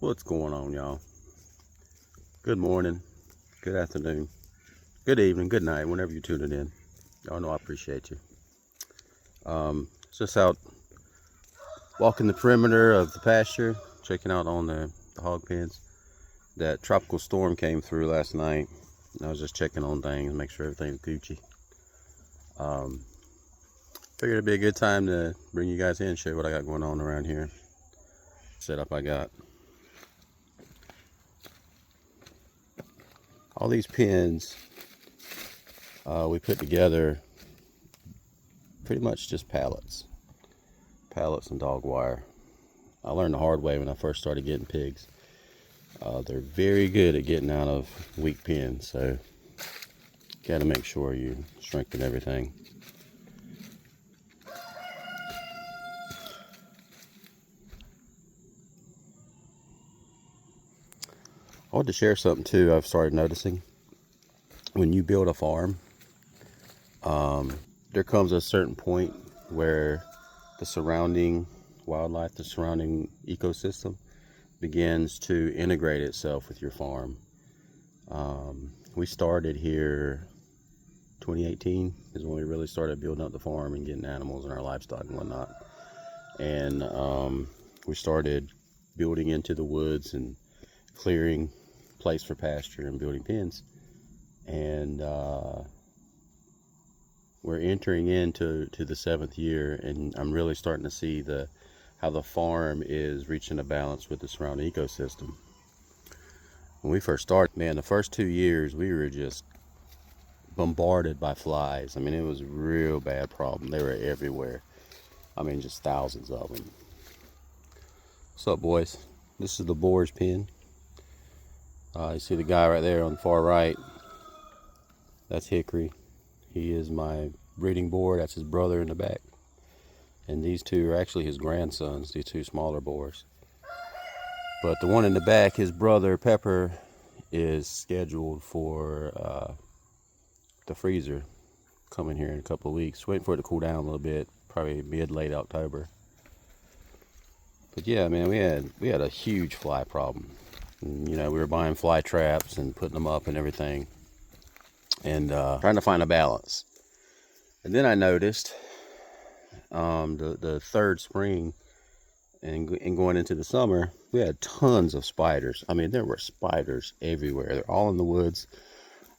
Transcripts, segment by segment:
What's going on, y'all? Good morning, good afternoon, good evening, good night, whenever you're tuning in. Y'all know I appreciate you. Just out walking the perimeter of the pasture, checking out on the hog pens. That tropical storm came through last night, and I was just checking on things, make sure everything's Gucci. Figured it'd be a good time to bring you guys in, show what I got going on around here. Setup I got. All these pins we put together pretty much just pallets and dog wire. I learned the hard way when I first started getting pigs. They're very good at getting out of weak pins, so you got to make sure you strengthen everything. I want to share something too I've started noticing. When you build a farm, there comes a certain point where the surrounding wildlife, the surrounding ecosystem begins to integrate itself with your farm. We started here 2018 is when we really started building up the farm and getting animals and our livestock and whatnot. And we started building into the woods and clearing place for pasture and building pens. And we're entering into the 7th year, and I'm really starting to see how the farm is reaching a balance with the surrounding ecosystem. When we first started, man, the first 2 years we were just bombarded by flies. I mean, it was a real bad problem. They were everywhere. I mean, just thousands of them. What's up, boys? This is the boar's pen. You see the guy right there on the far right. That's Hickory. He is my breeding boar. That's his brother in the back. And these two are actually his grandsons, these two smaller boars. But the one in the back, his brother Pepper, is scheduled for the freezer coming here in a couple of weeks. Waiting for it to cool down a little bit, probably mid-late October. But yeah, man, we had a huge fly problem. And, you know, we were buying fly traps and putting them up and everything, and trying to find a balance. And then I noticed the third spring and going into the summer, we had tons of spiders. I mean, there were spiders everywhere. They're all in the woods,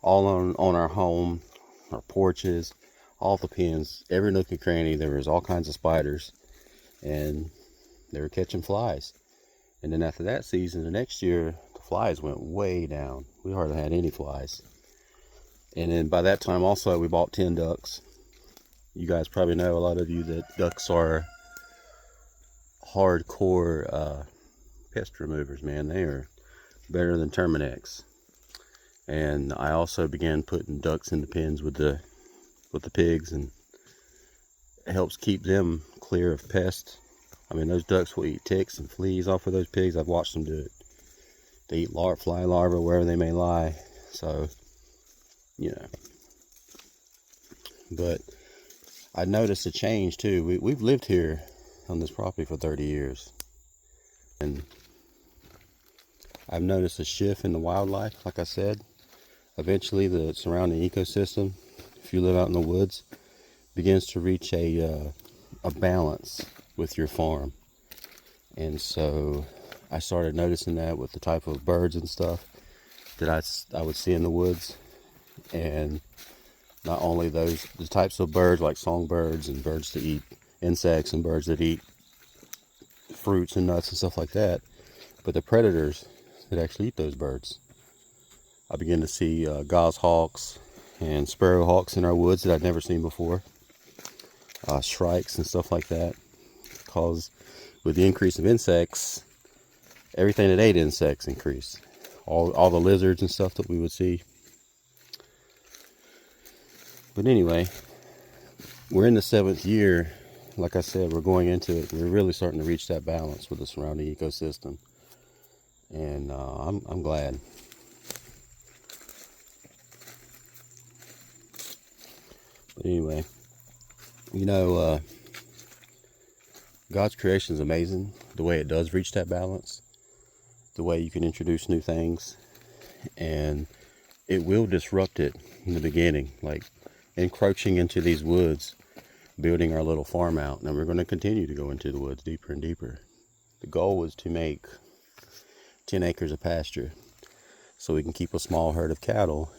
all on our home, our porches, all the pens, every nook and cranny. There was all kinds of spiders, and they were catching flies. And then after that season, the next year, the flies went way down. We hardly had any flies. And then by that time also, we bought 10 ducks. You guys probably know, a lot of you, that ducks are hardcore pest removers, man. They are better than Terminex. And I also began putting ducks in the pens with the pigs, and it helps keep them clear of pests. I mean, those ducks will eat ticks and fleas off of those pigs. I've watched them do it. They eat fly larvae wherever they may lie. So, you know. But I noticed a change too. We've lived here on this property for 30 years. And I've noticed a shift in the wildlife, like I said. Eventually the surrounding ecosystem, if you live out in the woods, begins to reach a balance with your farm. And so I started noticing that with the type of birds and stuff that I would see in the woods. And not only the types of birds like songbirds and birds that eat insects and birds that eat fruits and nuts and stuff like that, but the predators that actually eat those birds. I began to see goshawks and sparrowhawks in our woods that I'd never seen before. Shrikes and stuff like that. Because with the increase of insects, everything that ate insects increased. All the lizards and stuff that we would see. But anyway, we're in the 7th year. Like I said, we're going into it. We're really starting to reach that balance with the surrounding ecosystem. And I'm glad. But anyway, you know, God's creation is amazing, the way it does reach that balance. the way you can introduce new things, and it will disrupt it in the beginning, like encroaching into these woods, building our little farm out. And we're going to continue to go into the woods deeper and deeper. The goal was to make 10 acres of pasture so we can keep a small herd of cattle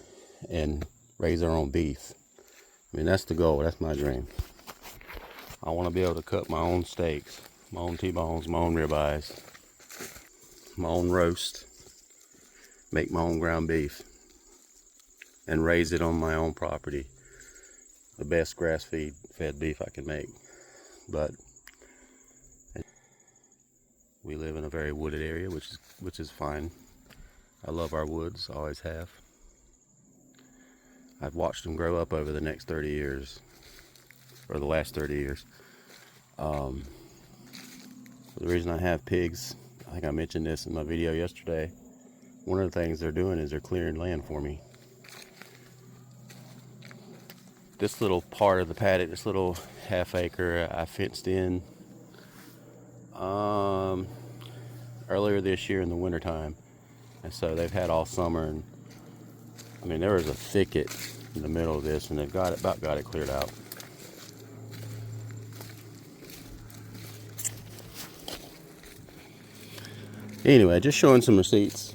and raise our own beef. I mean, that's the goal. That's my dream. I want to be able to cut my own steaks, my own T-bones, my own ribeyes, my own roast, make my own ground beef, and raise it on my own property. The best grass-fed beef I can make. But we live in a very wooded area, which is fine. I love our woods, always have. I've watched them grow up over the next 30 years, or the last 30 years. The reason I have pigs, I think I mentioned this in my video yesterday. One of the things they're doing is they're clearing land for me. This little part of the paddock, this little half acre, I fenced in earlier this year in the wintertime. And so they've had all summer, and I mean, there was a thicket in the middle of this, and they've got it cleared out. Anyway, just showing some receipts.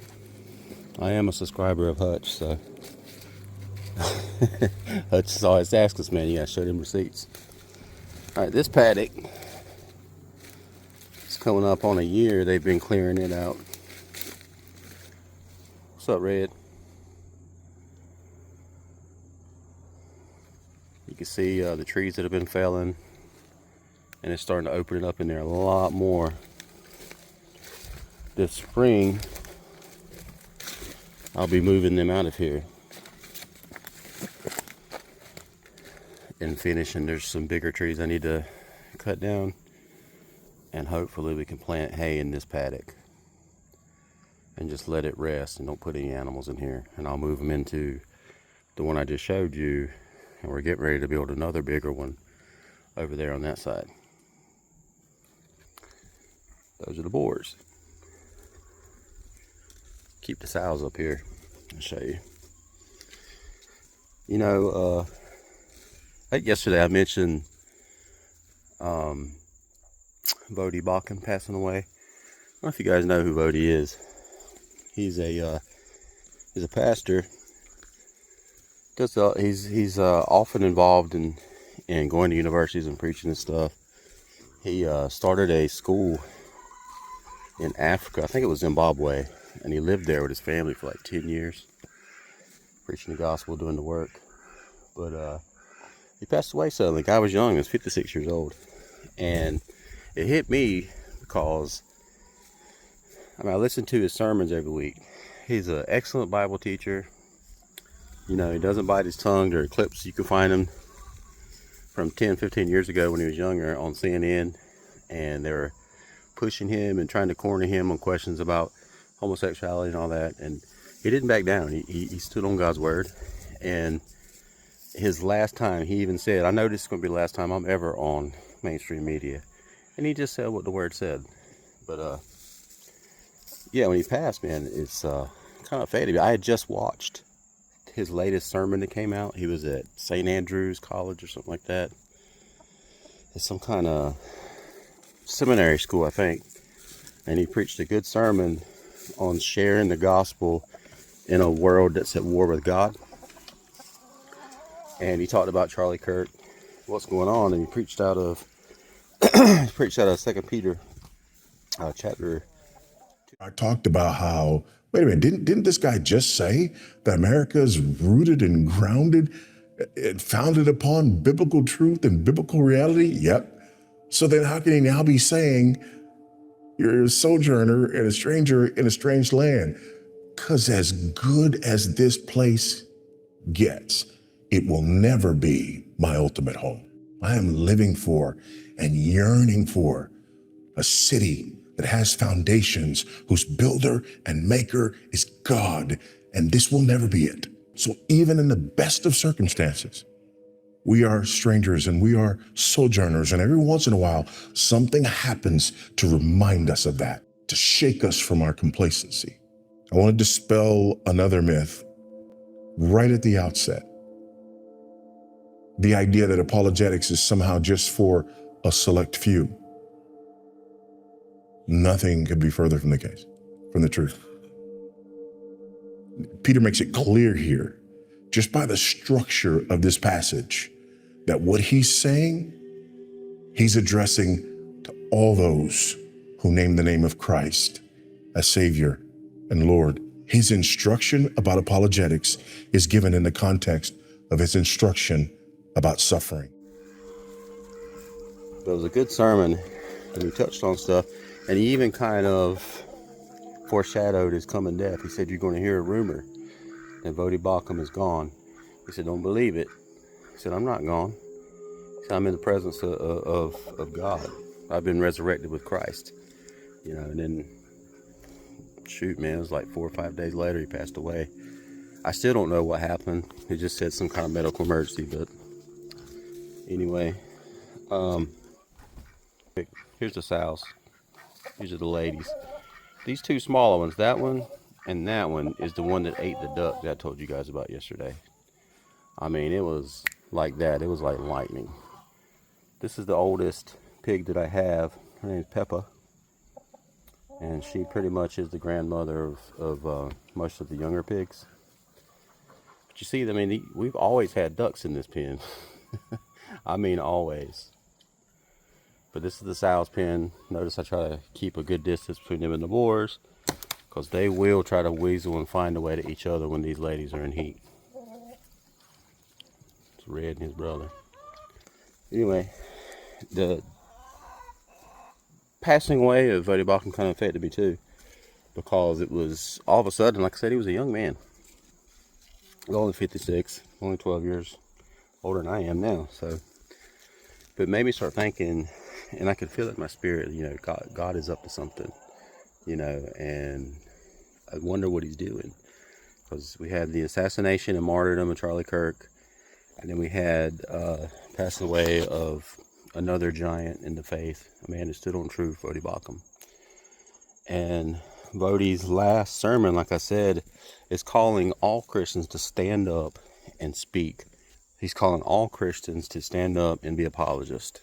I am a subscriber of Hutch, so Hutch always asks us, man, you gotta show them receipts. All right, this paddock is coming up on a year. They've been clearing it out. What's up, Red? You can see the trees that have been felling, and it's starting to open it up in there a lot more. This spring, I'll be moving them out of here and finishing. There's some bigger trees I need to cut down, and hopefully we can plant hay in this paddock and just let it rest and don't put any animals in here. And I'll move them into the one I just showed you, and we're getting ready to build another bigger one over there on that side. Those are the boars. Keep the sows up here and show you. You know, like yesterday I mentioned Vodie Baucum passing away. I don't know if you guys know who Vodie is. He's a pastor. He's often involved in going to universities and preaching and stuff. He started a school in Africa. I think it was Zimbabwe. And he lived there with his family for like 10 years, preaching the gospel, doing the work. But he passed away suddenly. The guy was young. He was 56 years old. And it hit me because, I mean, I listen to his sermons every week. He's an excellent Bible teacher. You know, he doesn't bite his tongue. There are clips, you can find him from 10, 15 years ago when he was younger on CNN. And they were pushing him and trying to corner him on questions about homosexuality and all that, and he didn't back down. He stood on God's word. And his last time, he even said, I know this is going to be the last time I'm ever on mainstream media. And he just said what the word said. But yeah, when he passed, man, it's kind of faded. I had just watched his latest sermon that came out. He was at St. Andrew's College or something like that. It's some kind of seminary school, I think. And he preached a good sermon on sharing the gospel in a world that's at war with God. And he talked about Charlie Kirk, what's going on, and he preached out of 2 Peter chapter. I talked about how, wait a minute, didn't this guy just say that America is rooted and grounded and founded upon biblical truth and biblical reality? Yep. So then how can he now be saying you're a sojourner and a stranger in a strange land? Because as good as this place gets, it will never be my ultimate home. I am living for and yearning for a city that has foundations, whose builder and maker is God, and this will never be it. So even in the best of circumstances, we are strangers and we are sojourners, and every once in a while, something happens to remind us of that. to shake us from our complacency. I want to dispel another myth right at the outset. The idea that apologetics is somehow just for a select few. Nothing could be further from the case, from the truth. Peter makes it clear here, just by the structure of this passage, that what he's saying, he's addressing to all those who name the name of Christ as Savior and Lord. His instruction about apologetics is given in the context of his instruction about suffering. It was a good sermon, and he touched on stuff, and he even kind of foreshadowed his coming death. He said, you're going to hear a rumor that Vodie Baucum is gone. He said, don't believe it. He said, I'm not gone. He said, I'm in the presence of God. I've been resurrected with Christ. You know, and then, shoot, man, it was like 4 or 5 days later he passed away. I still don't know what happened. He just said some kind of medical emergency, but anyway, here's the sows. These are the ladies. These two smaller ones, that one and that one, is the one that ate the duck that I told you guys about yesterday. I mean, it was like that. It was like lightning. This is the oldest pig that I have. Her name's Peppa. And she pretty much is the grandmother of most of the younger pigs. But you see, I mean, we've always had ducks in this pen. I mean, always. But this is the sow's pen. Notice I try to keep a good distance between them and the boars, because they will try to weasel and find a way to each other when these ladies are in heat. It's Red and his brother. Anyway, the passing away of Vodie Baucum kind of affected me too, because it was all of a sudden, like I said, he was a young man. He's only 56, only 12 years older than I am now. So, but it made me start thinking, and I could feel it in my spirit, you know, God is up to something, you know, and I wonder what he's doing. Because we had the assassination and martyrdom of Charlie Kirk, and then we had passing away of another giant in the faith, a man who stood on truth, Vodie Baucum. And Vodie's last sermon, like I said, is calling all Christians to stand up and speak. He's calling all Christians to stand up and be apologists.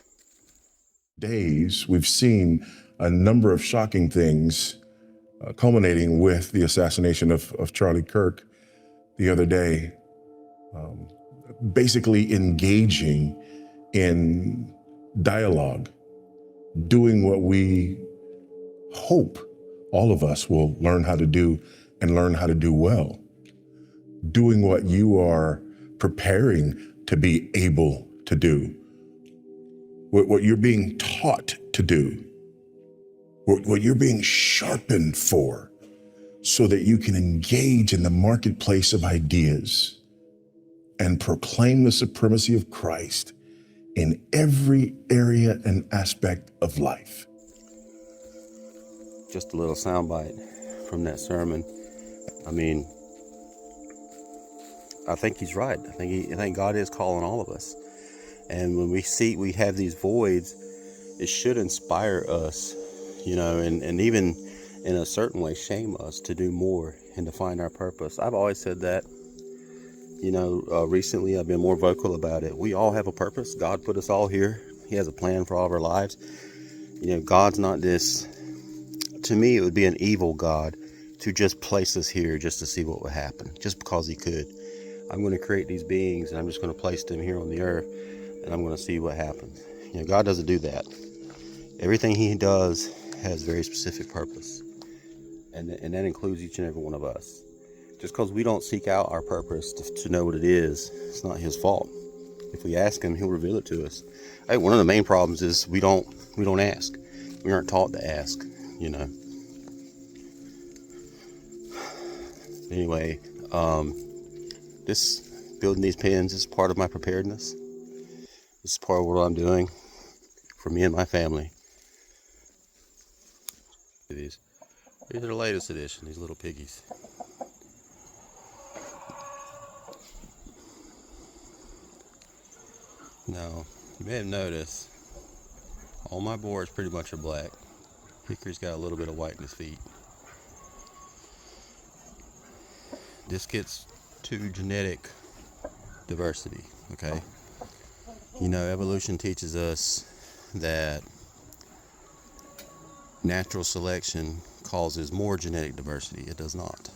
Days, we've seen a number of shocking things, culminating with the assassination of Charlie Kirk the other day, basically engaging in dialogue, doing what we hope all of us will learn how to do and learn how to do well, doing what you are preparing to be able to do, what you're being taught to do, what you're being sharpened for, so that you can engage in the marketplace of ideas and proclaim the supremacy of Christ in every area and aspect of life. Just a little soundbite from that sermon. I mean, I think he's right. I think God is calling all of us. And when we have these voids, it should inspire us, you know, and even in a certain way shame us to do more and to find our purpose. I've always said that, you know, recently I've been more vocal about it. We all have a purpose. God put us all here. He has a plan for all of our lives. You know, God's not this, to me it would be an evil God to just place us here just to see what would happen, just because he could. I'm going to create these beings and I'm just going to place them here on the earth and I'm going to see what happens. You know, God doesn't do that. Everything he does has very specific purpose. And that includes each and every one of us. Just because we don't seek out our purpose to know what it is, it's not his fault. If we ask him, he'll reveal it to us. I think one of the main problems is we don't ask. We aren't taught to ask, you know. Anyway, this building these pens is part of my preparedness. This is part of what I'm doing for me and my family. These are the latest edition, these little piggies. Now, you may have noticed all my boards pretty much are black. Hickory's got a little bit of white in his feet. This gets to genetic diversity, okay? You know, evolution teaches us that natural selection causes more genetic diversity. It does not.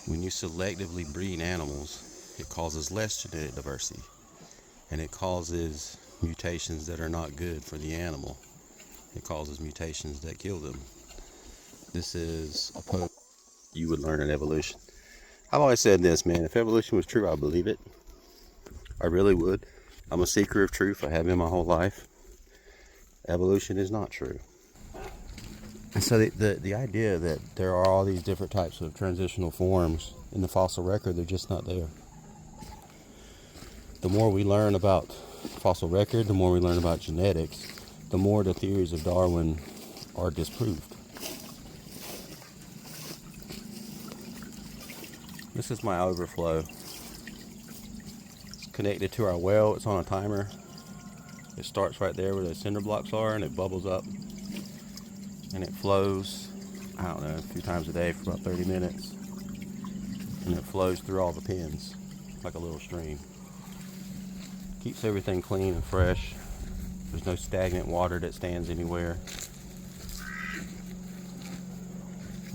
When you selectively breed animals, it causes less genetic diversity, and it causes mutations that are not good for the animal. It causes mutations that kill them. This is opposed. You would learn in evolution. I've always said this, man. If evolution was true, I believe it. I really would. I'm a seeker of truth. I have been my whole life. Evolution is not true. And so the idea that there are all these different types of transitional forms in the fossil record, they're just not there. The more we learn about fossil record, the more we learn about genetics, the more the theories of Darwin are disproved. This is my overflow. It's connected to our well. It's on a timer. It starts right there where the cinder blocks are, and it bubbles up. And it flows, I don't know, a few times a day for about 30 minutes. And it flows through all the pens like a little stream. Keeps everything clean and fresh. There's no stagnant water that stands anywhere.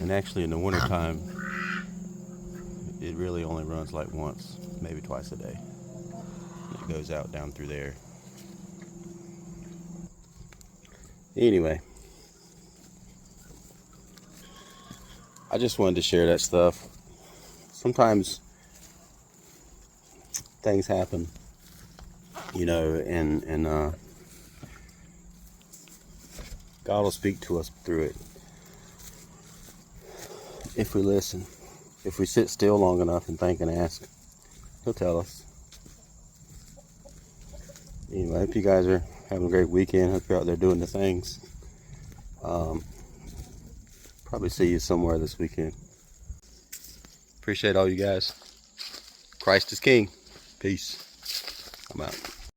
And actually in the wintertime, it really only runs like once, maybe twice a day. And it goes out down through there. Anyway, I just wanted to share that stuff. Sometimes things happen, you know, and God will speak to us through it. If we listen, if we sit still long enough and think and ask, He'll tell us. Anyway, I hope you guys are having a great weekend. Hope you're out there doing the things. Probably see you somewhere this weekend. Appreciate all you guys. Christ is King. Peace. I'm out.